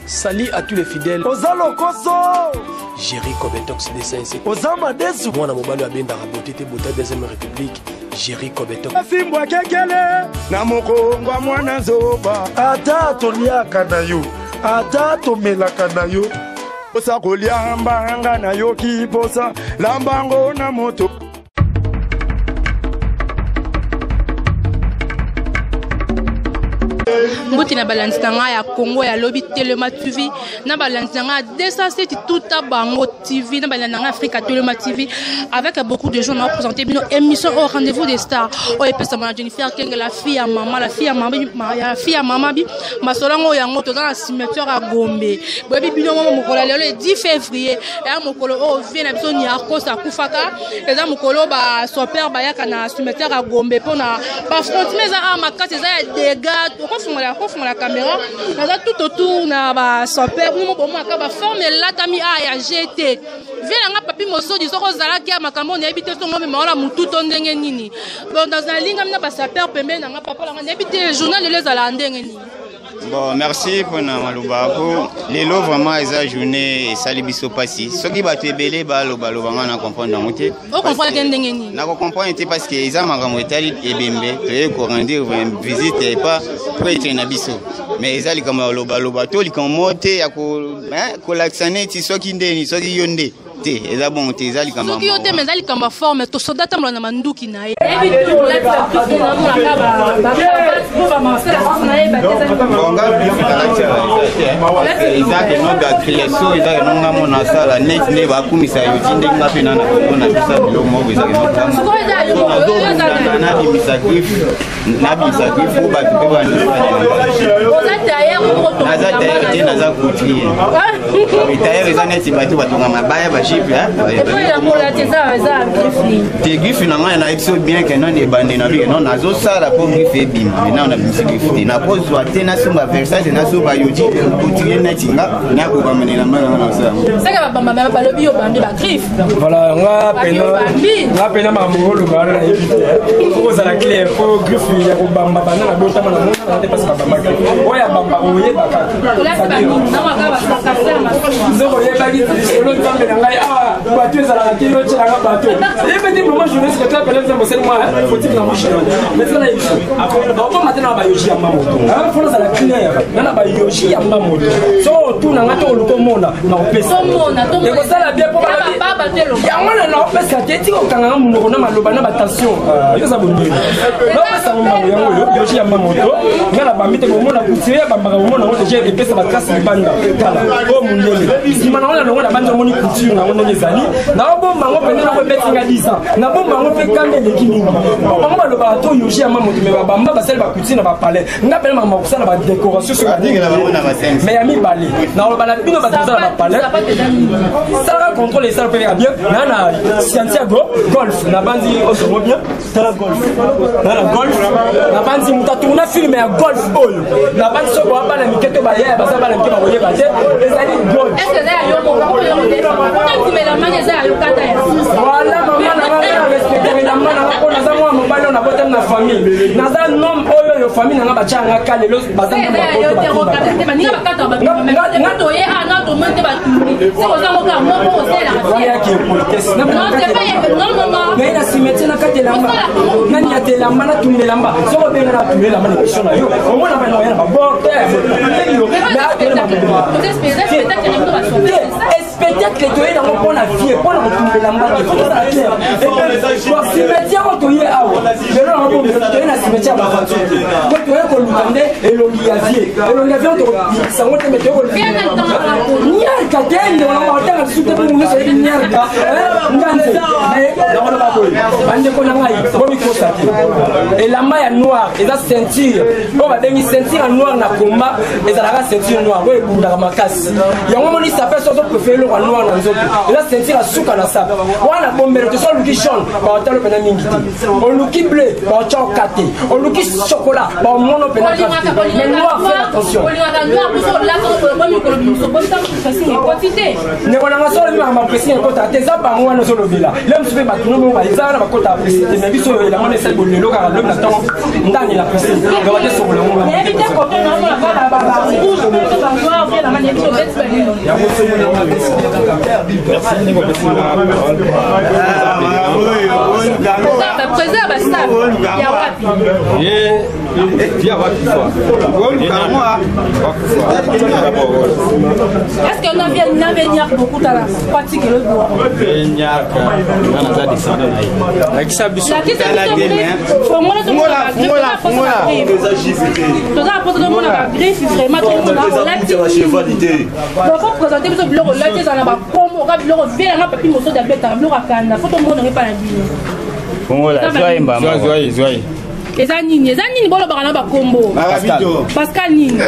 Salut à tous les fidèles. Ozalo Koso. Jerry Kobetox DCNC. Ozama Desu. Moi, Mobalo Abenda Rabotete Bota Deuxième République. Jerry Kobetox. Fimbwa Kekele. Namoko Mwana Zoba. Ata Toliaka na yo. Ata Tomelaka na yo. Osa Koliamba na yo Kiposa. Lambango na moto. Mboti na balance tanga ya Congo ya lobby Telema TV na balance tanga DSC tout à Bango TV na balance tanga Africa Telema TV avec beaucoup de gens on a présenté une émission au rendez-vous des stars au epesa ma Jennifer Kenge la fille à maman bi masolango yango to dans la cimetière à Gombe bobi bino mokolo le 10 février ya mokolo o vient na biso ni akosa kufaka eza mokolo ba super ba yaka na cimetière à Gombe pona ba frontime za makati za dégâts on la caméra, on a tout autour, on a son père, nous avons forme là, tami a GT. Viens là, papi mosso, disons que Zala qui a ma caméra, on a habité son nom, mais on a mon tout on nini. Bon, dans un ligne, on a sa père, pembe, on a papa, on a habité le journal de les Alandengeni. Bon, merci pour Namalubako. Les lots vraiment, ils ont journée et salibiso passé. Ce qui va te belé, on comprend dans mon thé. On comprend qu'un on comprend parce qu'ils ont un état et bembe. Tu peux rendre visite et pas pour être un abisso. Mais ils ont comme le bateau, ils ont monté à collaxaner, si soit qui n'est, soit qui yonde. Et là, bon, t'es allé comme ça. Qui ont été mais allé comme forme, tout soldat tam la mandu qui n'a. Tes griffes finalement na episode bien que non ebandé na bien non nazo sala pour griffe bim maintenant on a musique griffe na pose soit tena sumba versage na so ba yodi continuer na tinga na ko ba menela na ça ça ka ba mama ba lobi yo bandi ba griffe voilà nga pena mamolo ba na éviter faut ça la clé faut griffe ya ko bamba bana na bota na mona na te passe ba bamba oya bamba oye baka là c'est ba na ma ka ba ça faire ma zoko ye ba giti lo tambe na ngai bateau ezala na kilo tshela ka bateau et petit moment journaliste que tu appelles ça c'est moi faut-il la marcher mais ça là ici donc maintenant ba yoshi ya mamoto faut ça la client na ba yoshi ya mamoto so tout na ngato luko mona na opesa et ko ça la bien pour ba batelo ya mona na opesa teti ko kanga munoko na maloba na batension yo za bonne donc ça mo yango yoshi ya mamoto ngala ba mite ko mona kutire ba ba mona on déjà epesa ba trace banda kala o mundele simana ona longa banda moni couture na on ezali na bomba ngo pena ko betinga 10 ans na bomba ngo pe kambe le kimingi bomba ngo lo ba to yoshi ya mamoto me ba bamba ba sel ba couture na ba palais nga pena mama kusala ba décoration sur la dingue mais ya mi balé na lo ba la bino ba kusala ba palais ça va contrôler ça peut bien na Santiago golf na bandi o so bien tala golf na bandi mutatu na film ya golf oyo na bandi so ba bana miketo ba ya ba sa bana miketo ba boye ba te ezali golf est-ce que ça yo mo ko yo mo mais la manière ça yo kata ya voilà maman na respecter la maman na ko na za moi mobali na botem na famille na za nom oyo yo famille na ba changa kalelo bazanga ba ko ba ni ba kata ba ngato ye ana to monte ba tuni c'est ko za mo ka mo ko sela ya ki politesse non c'est pas non mais na cimetière na kate lamba nani ya te lamba na tumbe lamba so ko benga na tumbe lamba ni question na yo o mona ba na ya ba borte spectacle to ye nango mpona vie mpona kotumbela mbaki donc cimetière oyo toye awa lelo nango toye na cimetière bafanso po toye koluka nde elongi ya vie oyo tokosango te me toye koluka kende wana otanga lisusu te mpo nyonso yebi nyerka nganze nakona baboye bandeko na ngai bomikosa te elamba ya noir eza ceinture oyo babengi ceinture ya noir na komba ezalaka ceinture noir oyo ebundaka makasi yango moni sape soso préféré eloko ya noir na nzoto eza ceinture asuka na sape wana bombelo te so oluki jaune baotalo mpena mingi te oluki bleu baotya okate oluki chocolat baomono mpena mais noir fais attention ndeko nanga so olobi makambo apresi ekota te eza bango wana ozolobela le mosu mpe bato nomo eza wana bakota apresi te mais biso oyo elango na esali bolelo kaka lobi na ntango ndani na apresi gabate sokola ngo est-ce qu'on a venir beaucoup dans la pratique le droit? Eza nini bolo bakana ba kombo Pascal nini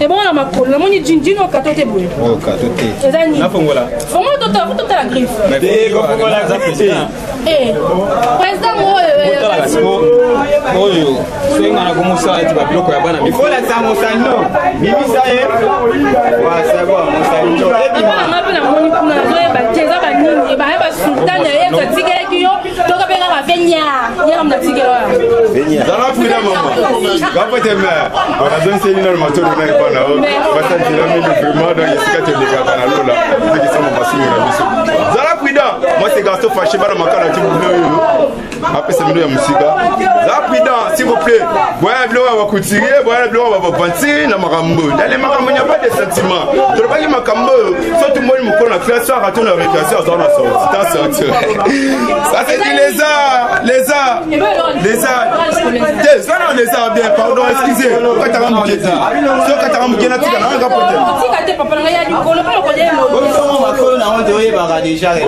et bon na makolo na moni jinjino katote boye eza nini na fongola tota la griffe fongola za président président oyo senga na komusa eti ba bloko ya bana mikola za mosano bibisa ye wa savoir mosano na pe na moni kuna zoe ba teza ba nini ba sultana ye ko tigere kiyo to ka benga ba venya ya mna tigere Zala kuida mama. Gapote me. Ona don se ni normal to na ipana o. Basta tira mi de vraiment dans ici ka te de ka na lola. Ziki sama basimi na biso. Zala kuida. Moi c'est Gaston fâché bara makala ti bulo yo. Après c'est ya musika. Zala kuida s'il vous plaît. Boya bilo wa kutirie, boya bilo wa panti na makambo. Dans les makambo il n'y a pas de sentiments. To ba ki makambo. So tout le monde me connaît création à ton récréation dans la sortie. Ça c'est les arts. Ça non les arts bien, pardon, excusez. Quand tu as un bouquet, quand tu as un bouquet, tu as un capote.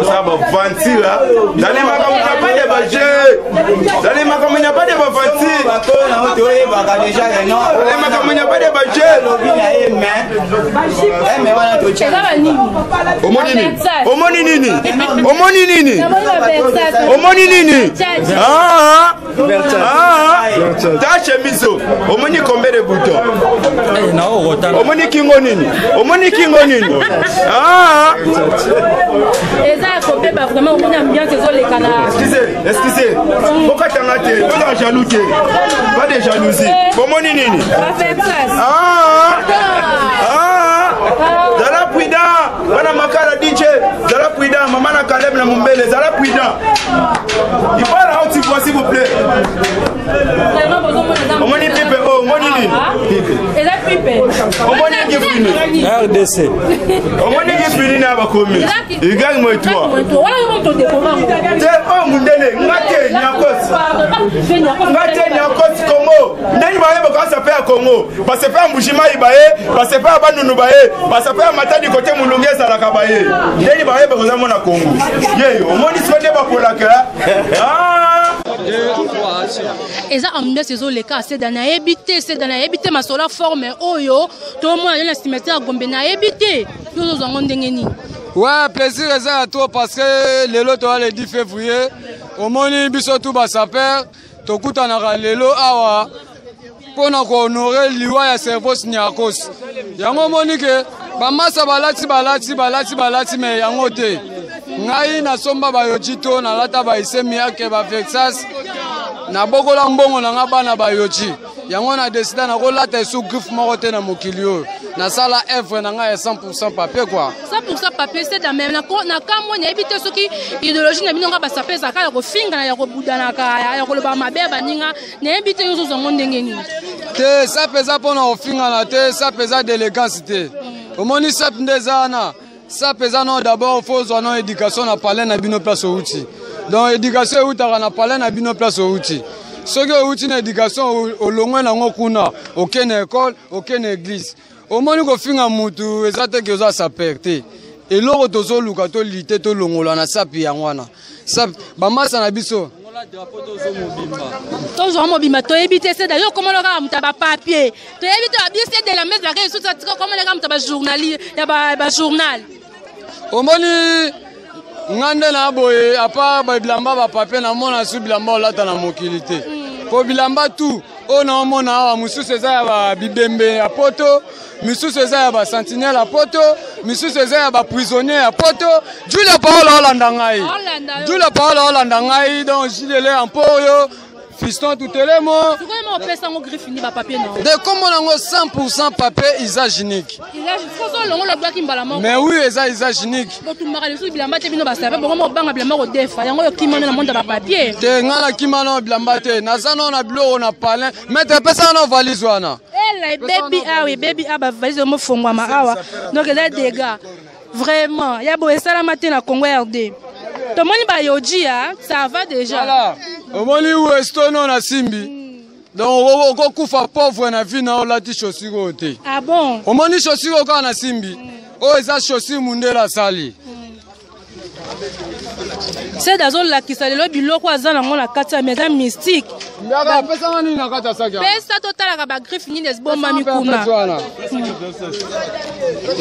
Ça va vantir là. Dans les magasins, il n'y a pas de budget. Dans les magasins, il n'y a pas de vantir. Dans les magasins, il n'y a pas de budget. Ta chemise, omoni combien de boutons? Omoni kingo nini? Vraiment ambiance excusez. Pourquoi tu as raté? Pas de jalousie. Pas de jalousie. Omoni nini? Zala puida, wana makala DJ, Zala puida, maman na Caleb na Mumbele, Zala puida. Il faut la haute s'il vous plaît. Omoni pipe, omoni nini? Et la pipe. Omoni kifini. RDC. Omoni kifini na bakomi. Igang moi toi. Voilà comment on découvre. Te mundele, ngate nyakos. Ngate nyakos Congo. Ndeni baye baka sa faire Congo. Parce que pas Mbushima ibaye, parce que pas Banunu baye, parce que pas Matadi côté Mulungesa la kabaye. Ndeni baye baka mona Congo. Ye, omoni swede ba polaka. Eza ambiance ezo leka c'est dans habité ma sola forme oyo tout le monde na cimetière Gombe na habité yo zo ngondenge ni. Ouais, plaisir eza à toi parce que lelo to le 10 février omoni biso tout ba saper to kutana ka lelo awa pona ko honorer liwa ya service Nyakos. Yango moni ke ba masa balati mais yango te. Ngai na somba ba yochito na lata ba isemi yake ba Texas na bokola mbongo na ngaba na ba yochi yango na décida na ko lata sous griffe moko te na mokilio na sala œuvre na ngai 100% papier quoi 100% papier c'est dans même na kambo na ebité soki idéologie na binonga ba sapeza ka ya ko finga na ya ko budana ka ya ko loba mabeba ninga na ebité yo zo ndenge ni te ça pesa pona ofinga na te ça pesa d'élégance te omoni sap ndezana ça pesa non d'abord faut zono éducation na parler na bino place outi donc éducation outaka na parler na bino place outi soki outi na éducation olongwe nango kuna okene école okene église omoni kofinga mutu ezate ke oza saper te eloko tozoluka to lite to longola na sapi yango wana sap bamasa na biso toujours mobimba to ebité c'est d'ailleurs comment le gars mutaba papier to ebité bien c'est de la messe la réussite comment le gars mutaba journalier ya ba journal Omoni ngande na boye à part bilamba ba papier na mona su bilamba olata na mokilité. Po bilamba tout on a mona wa musu seza ya ba bibembe ya poto, musu seza ya ba sentinelle ya poto, musu seza ya ba prisonnier ya poto. Julia Paola Holanda ngai. Julia Paola Holanda ngai donc jilele en poyo. Fiston tout le monde. Comment on peut ça en griffe ni ba papier non? De comment on a 100% papier usaginique. Mais oui, usaginique. Bon tu m'as reçu bilamba te bino ba sape bon mo banga bilamba ko defa yango yo kimano na monde ba papier. Te ngala kimano bilamba te nazana na bilo na palin mais te pesa na valise wana. Eh baby ah oui baby ah ba valise mo fongwa ma awa. Donc les dégâts vraiment ya bo esala matin na Congo RD. Tout le monde ba yoji ça va déjà. Voilà. Au moment où Estono na Simbi, donc on kufa pauvre na vie na olati chaussure ote. Ah bon? Au moment où chaussure ka na Simbi, o eza chaussure mundela sali. C'est dans la qui sale lo biloko azana ngona kata meza mystique. Ndaka pesa ngani na kata saka. Pesa total ka ba griffe ni des bon mami kuna.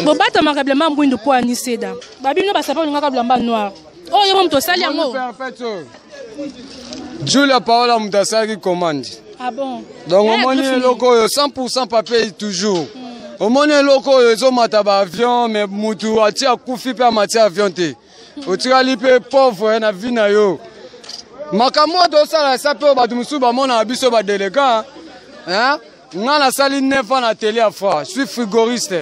Bo bata makablement mbwindo po ani seda. Babi no ba sapa ngaka blamba noir. Oh yo mto sali yango. Julia Paola Moudassari commande. Ah bon? Donc au moment loko 100% papier toujours. Au moment loko zo mataba avion mais mutu ati akufi pe amati avion te. Otira lipe pauvre na vie na yo. Makamwa do sala sape ba dumusu ba mona biso ba délégué hein? Ngana sali 9 ans na télé à fois. Je suis frigoriste.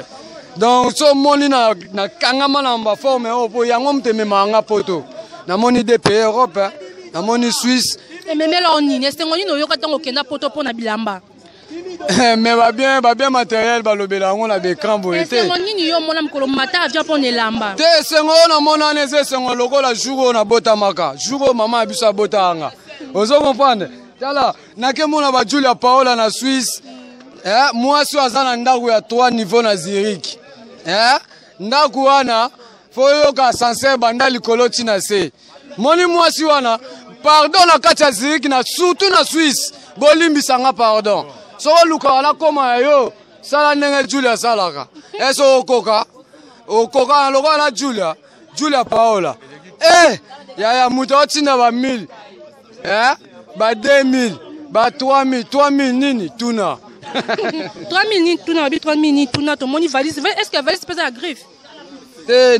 Donc so moni na kangama na mba forme opo yango mteme manga poto. Na moni des pays Europe hein? Na moni Suisse. Mais là on est ngoni no yoka tango kenda poto pona bilamba. Mais va bien matériel ba lobela ngo na bekran boete. C'est ngoni yo mona mkolo mata avion pona lamba. Te sengo na mona neze sengo lokola jour na bota maka. Jour mama biso bota anga. Ozo comprendre? Tala nake mona ba Julia Paola na Suisse. Moi so azana ndaku ya 3 niveau na Zurich. Ndaku wana foyo ka sanse banda likolo tina se. Moni moi si wana pardon na kati ya Zurich na surtout na Suisse. Bolimbi sanga pardon. So luka la koma yo sala ndenge Julia salaka. Eso okoka na lokola na Julia Paola. Ya muto tina ba 1000. Ba 2000, ba 3000 nini tuna. 3000 ni tuna, 3000 ni tuna, ton moni valise. Est-ce que valise pèse la griffe?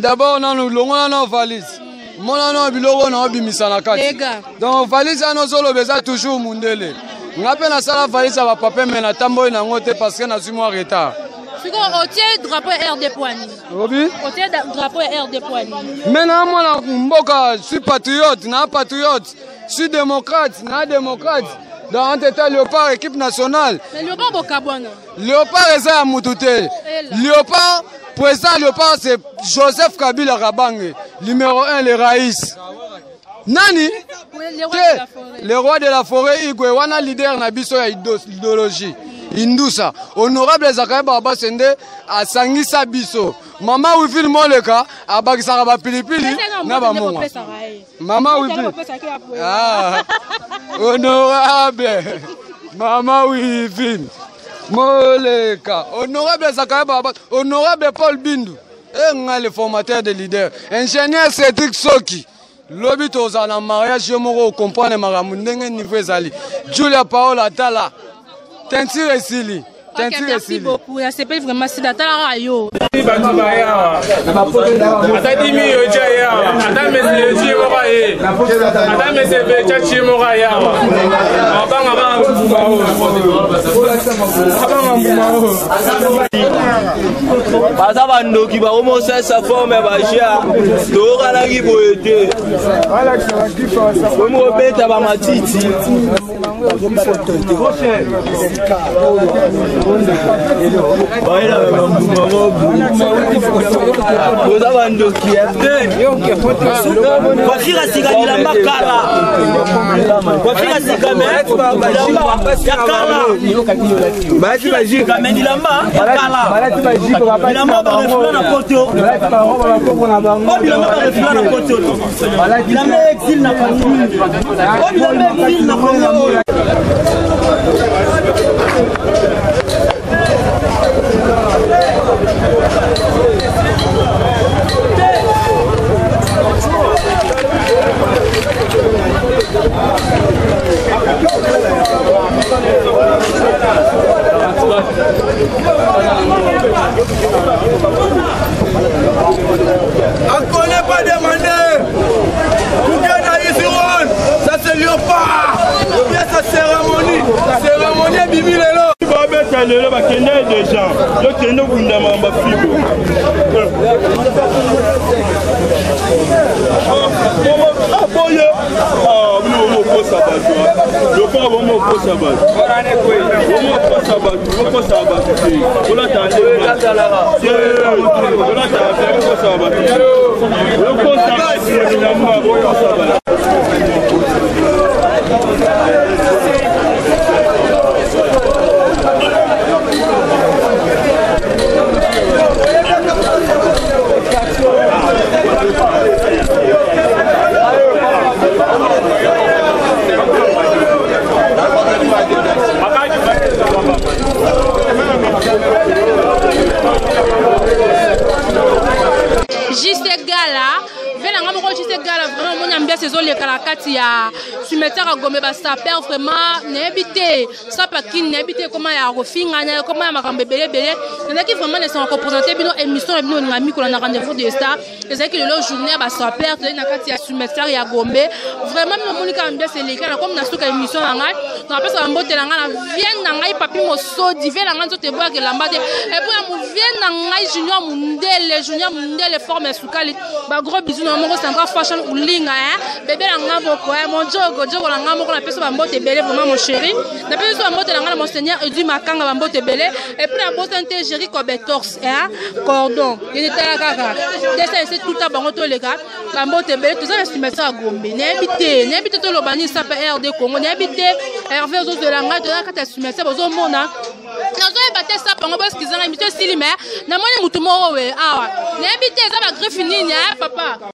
D'abord on a nos valise. Mon non biloko na obimisa na kati. Donc valise ano zolo beza toujours mundele. Ngape na sala valise ba papa mais na tambo na ngote parce que na zimo retard. Siko otie drapeau RD Poani. Obi? Otie drapeau RD Poani. Mais na mona mboka je suis patriote, je suis démocrate, dans un état Léopard équipe nationale. Mais Léopard bokabwana. Léopard eza ya mutute. Léopard président Léopard c'est Joseph Kabila Kabange, numéro 1 le Raïs. Nani? Le roi de la forêt Igwe wana leader na biso ya idéologie. Indusa. Honorable Zakaye Baba Sende asangisa biso. Mama Wifil Moleka abakisaka ba pilipili na ba monga. Mama Wifil. Ah. Honorable. Mama Wifil Moleka. Honorable Zakaye Baba, honorable Paul Bindu. Le formateur de leader. Ingénieur Cédric Soki. Lobi tozana mariage je moko comprendre maramu ndenge niveau ezali. Julia Paola Tala. Tentire Sili. Merci beaucoup. C'est pas vraiment si d'atala rayo. Baza bandoki ba homo sa forme ba ja. Dora la giboete. Como beta ba matiti. Boza bandoki kwa fika sika bilamba kala kwa fika sika bilamba kala basi baji kama bilamba kala bilamba ba refula na poto bilamba ba refula na poto bilamba exil na famille bilamba exil na famille. kende des gens yo kende kundama mafigo boye mo ko sabatu yo ko mo ko sabatu mo ko sabatu ola ta le ola ta ko sabatu yo ko sabatu na mo ko sabatu Juste Gala, vraiment mon ambiance saison les calacati à cimetière à Gombe basta père vraiment n'habité ça pas qui n'habité comment ya refinga comment ya makambe belé belé il y en a qui vraiment ne sont représentés bino émission bino ngami ko na rendez-vous de star et c'est que le journée basta père na kati ya cimetière ya Gombe vraiment mon monika ambiance les gars comme na suka émission na ngai na pesa mbote na ngai vient na ngai papi mo so divé na ngai zote boa ke lambade et puis mo vient na ngai junior mundele forme sukali ba gros bisous na moko central fashion ulinga bébé na nga boko mon jogo na nga moko na pesa ba mbote belé vraiment mon chéri na pesa ba mbote na nga monseigneur Edu Makanga ba mbote belé et puis na bosanté Jerry Cobetors cordon il était là kaka c'est tout à bango to les gars ba mbote belé tout ça na cimetière à Gombe n'habite to lobani ça peut RD Congo n'habite Hervé aux de la nga de la kata cimetière bozo mona nazo ebate ça bango parce qu'ils ont invité Silima na moni mutumo we awa n'habite ça ba griffe nini papa